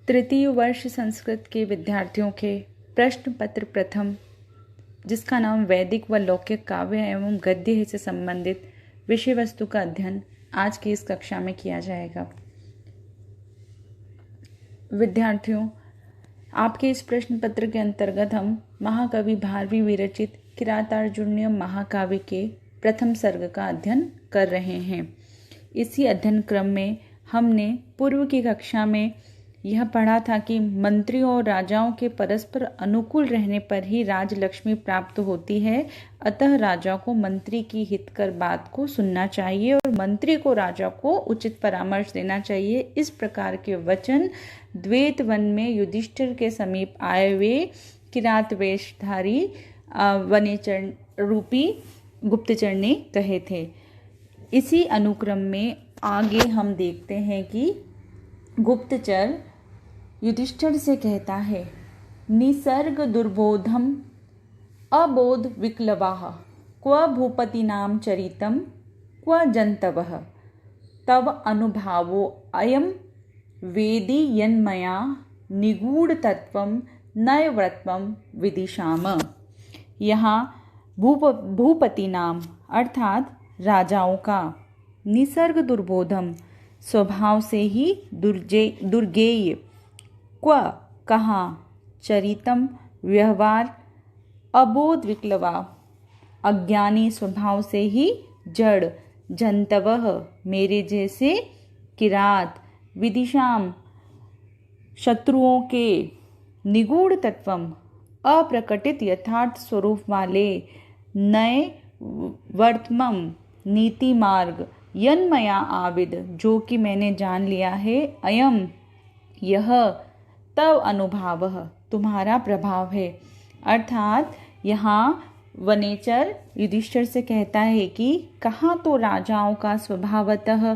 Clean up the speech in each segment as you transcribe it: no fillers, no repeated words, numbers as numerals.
तृतीय वर्ष संस्कृत के विद्यार्थियों के प्रश्न पत्र प्रथम, जिसका नाम वैदिक व लौकिक काव्य एवं गद्य से संबंधित विषय वस्तु का अध्ययन आज की इस कक्षा में किया जाएगा। विद्यार्थियों, आपके इस प्रश्न पत्र के अंतर्गत हम महाकवि भारवी विरचित किरातार्जुनीयम महाकाव्य के प्रथम सर्ग का अध्ययन कर रहे हैं। इसी अध्ययन क्रम में हमने पूर्व की कक्षा में यह पढ़ा था कि मंत्रियों और राजाओं के परस्पर अनुकूल रहने पर ही राजलक्ष्मी प्राप्त होती है। अतः राजा को मंत्री की हितकर बात को सुनना चाहिए और मंत्री को राजा को उचित परामर्श देना चाहिए। इस प्रकार के वचन द्वैत वन में युधिष्ठिर के समीप आए हुए किरात वेशधारी वनेचर रूपी गुप्तचर ने कहे थे। इसी अनुक्रम में आगे हम देखते हैं कि गुप्तचर युधिष्ठिर से कहता है, निसर्ग दुर्बोधम अबोध विक्लवाः क्व भूपतीनां चरितं क्व जन्तवः तव अनुभावो अयं वेदी यन्मया निगूढ़तत्वं नैवृत्वं विदिशाम। यहाँ भूपति नाम अर्थात राजाओं का, निसर्ग दुर्बोधम स्वभाव से ही दुर्गेय, क्व कहाँ, चरितम व्यवहार, अबोध विक्लवा अज्ञानी स्वभाव से ही जड़, जंतवः मेरे जैसे किरात, विदिशाम शत्रुओं के, निगूढ़ तत्वम अप्रकटित यथार्थ स्वरूप वाले, नए वर्तमम नीति मार्ग, यन्मया आविद जो कि मैंने जान लिया है, अयम यह, तव अनुभावः तुम्हारा प्रभाव है। अर्थात यहाँ वनेचर युधिष्ठिर से कहता है कि कहाँ तो राजाओं का स्वभावतः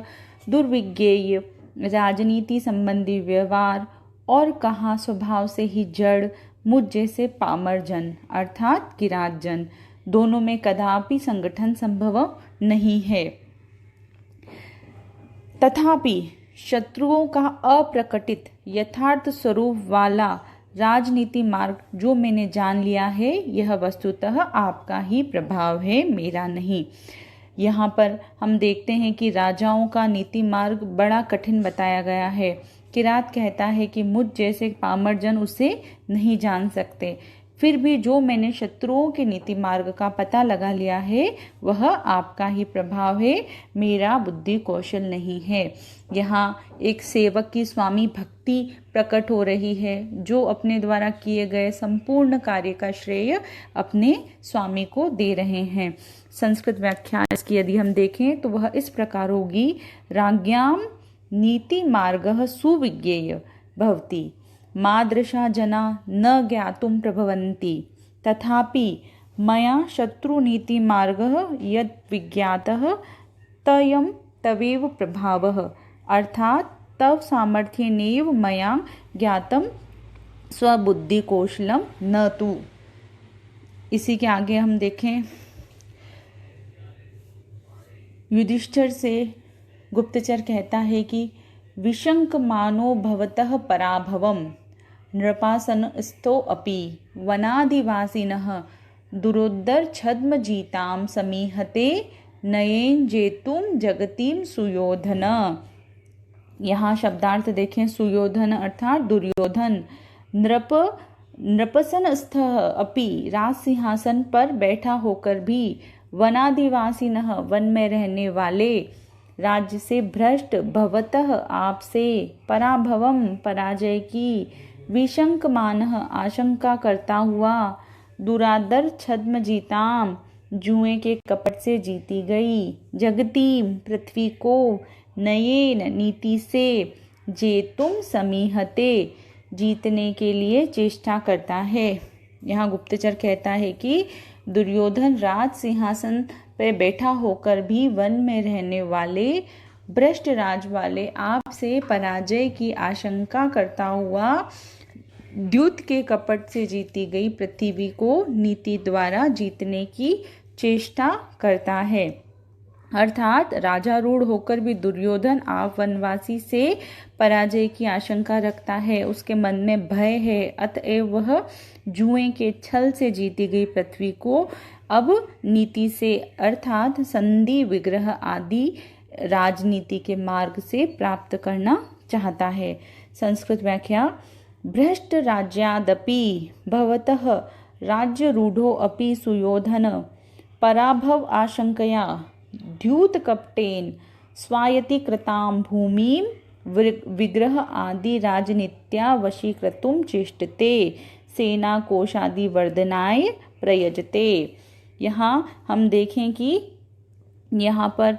दुर्विज्ञेय राजनीति संबंधी व्यवहार और कहाँ स्वभाव से ही जड़ मुझ जैसे पामर जन अर्थात किरात जन, दोनों में कदापि संगठन संभव नहीं है। तथापि शत्रुओं का अप्रकटित यथार्थ स्वरूप वाला राजनीति मार्ग जो मैंने जान लिया है, यह वस्तुतः आपका ही प्रभाव है, मेरा नहीं। यहाँ पर हम देखते हैं कि राजाओं का नीति मार्ग बड़ा कठिन बताया गया है। किरात कहता है कि मुझ जैसे पामरजन उसे नहीं जान सकते, फिर भी जो मैंने शत्रुओं के नीति मार्ग का पता लगा लिया है वह आपका ही प्रभाव है, मेरा बुद्धि कौशल नहीं है। यहाँ एक सेवक की स्वामी भक्ति प्रकट हो रही है, जो अपने द्वारा किए गए संपूर्ण कार्य का श्रेय अपने स्वामी को दे रहे हैं। संस्कृत व्याख्या इसकी यदि हम देखें तो वह इस प्रकार होगी, राज्ञाम नीति मार्गः सुविज्ञेय भवति, मादृशा जना न ज्ञातुं प्रभवन्ति, तथापि मया शत्रुनीति मार्गः यद् विज्ञातः तयं तवेव प्रभावः। अर्थात तव सामर्थ्येनैव मया ज्ञातं स्वबुद्धि कौशलम न तु। इसी के आगे हम देखें, युधिष्ठिर से गुप्तचर कहता है कि विशंक मानो भवतः पराभवम नृपासनस्थो अपि वनादिवासिनः दुरोद्धर छद्म जीताम समीहते नयेन जेतुम जगतीम सुयोधन। यहाँ शब्दार्थ देखें, सुयोधन अर्थात दुर्योधन, नृपसनस्थ अपि राज सिंहासन पर बैठा होकर भी, वनादिवासिनः वन में रहने वाले, राज्य से भ्रष्ट, भवतः आपसे, पराभवम पराजय की, विशंकमानः आशंका करता हुआ, दुरादर छद्म जीताम जुए के कपट से जीती गई, जगतीम पृथ्वी को, नयेन नीति से, जेतुम समीहते जीतने के लिए चेष्टा करता है। यहाँ गुप्तचर कहता है कि दुर्योधन राज सिंहासन पर बैठा होकर भी वन में रहने वाले भ्रष्ट राज वाले आपसे पराजय की आशंका करता हुआ द्यूत के कपट से जीती गई पृथ्वी को नीति द्वारा जीतने की चेष्टा करता है। अर्थात राजारूढ़ होकर भी दुर्योधन आप वनवासी से पराजय की आशंका रखता है, उसके मन में भय है, अतएव वह जुए के छल से जीती गई पृथ्वी को अब नीति से अर्थात संधि विग्रह आदि राजनीति के मार्ग से प्राप्त करना चाहता है। संस्कृत व्याख्या। भ्रष्ट राज्यादपि भवतः राज्यरूढ़ो अपि सुयोधन पराभव आशंकया द्यूतकपटेन स्वायत्तीकृतां भूमिं विग्रह आदि राजनीत्या वशीकृतुं चेष्टते सेना कोशादि वर्धनाय प्रयजते। यहाँ हम देखें कि यहाँ पर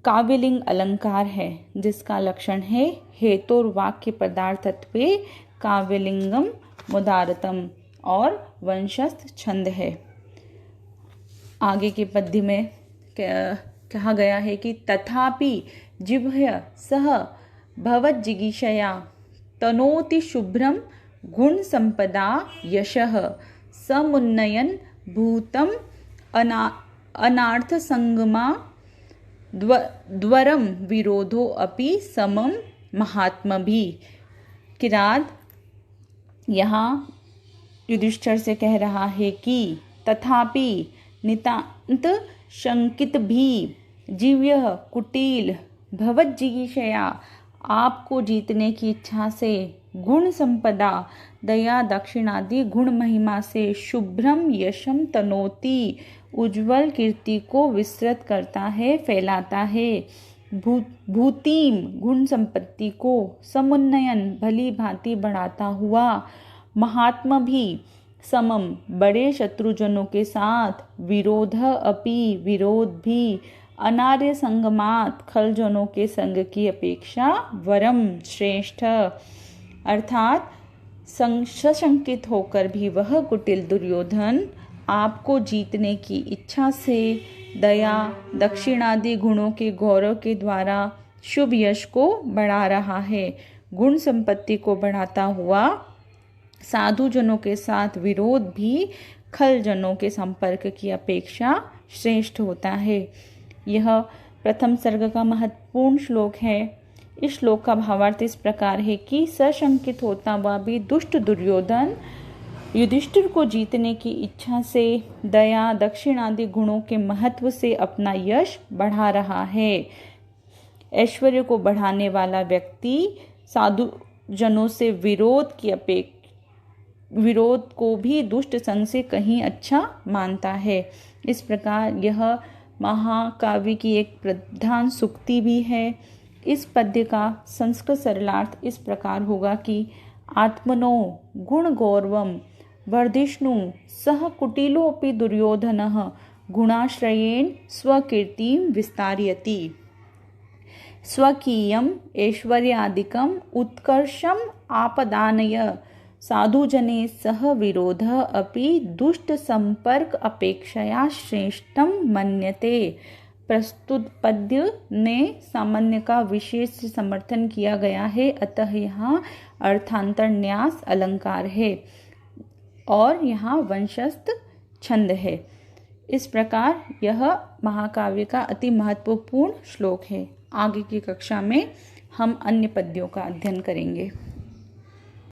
काव्यलिंग अलंकार है जिसका लक्षण है हेतुर्वाक्य पदार्थत्वे काव्यलिंगम मुदारतम और वंशस्थ छंद है। आगे के पद्य में कहा गया है कि तथापि जिह्वय सह भवज्जिगीषया तनोति शुभ्रम गुण संपदा यशः समुन्नयन भूतम अनार्थ संगमा द्वरम विरोधो अपि समम महात्मभि। किरात यहाँ युधिष्ठिर से कह रहा है कि तथापि नितांत शंकित भी जीव्य कुटिल भवज्जिगीषया आपको जीतने की इच्छा से गुण संपदा दया दक्षिणादि गुण महिमा से शुभ्रम यशम तनोति उज्जवल कीर्ति को विस्तृत करता है, फैलाता है। भूतिम गुण संपत्ति को समुन्नयन भली भांति बढ़ाता हुआ महात्मा भी समम बड़े शत्रुजनों के साथ विरोध अपि विरोध भी अनार्य संगमात खलजनों के संग की अपेक्षा वरम श्रेष्ठ अर्थात सशंकित होकर भी वह कुटिल दुर्योधन आपको जीतने की इच्छा से दया दक्षिणादि गुणों के गौरव के द्वारा शुभ यश को बढ़ा रहा है। गुण संपत्ति को बढ़ाता हुआ साधुजनों के साथ विरोध भी खलजनों के संपर्क की अपेक्षा श्रेष्ठ होता है। यह प्रथम सर्ग का महत्वपूर्ण श्लोक है। इस श्लोक का भावार्थ इस प्रकार है कि सशंकित होता हुआ भी दुष्ट दुर्योधन युधिष्ठिर को जीतने की इच्छा से दया दक्षिण आदि गुणों के महत्व से अपना यश बढ़ा रहा है। ऐश्वर्य को बढ़ाने वाला व्यक्ति साधु जनों से विरोध को भी दुष्ट संग से कहीं अच्छा मानता है। इस प्रकार यह महाकाव्य की एक प्रधान सूक्ति भी है। इस पद्य का संस्कृत सरलार्थ इस प्रकार होगा कि आत्मनो गुण गौरवम वर्धिष्णु सह कुटिलोपि दुर्योधनः गुणाश्रयेण स्वकीर्तिं विस्तारयति स्वकीयम् ऐश्वर्यादिकम् उत्कर्षम् आपदानय साधुजने सह विरोधः अपि दुष्ट संपर्क अपेक्षया श्रेष्ठम मन्यते। प्रस्तुत पद्य ने सामान्य का विशेष समर्थन किया गया है, अतः यहाँ अर्थांतर न्यास अलंकार है और यहाँ वंशस्थ छंद है। इस प्रकार यह महाकाव्य का अति महत्वपूर्ण श्लोक है। आगे की कक्षा में हम अन्य पद्यों का अध्ययन करेंगे।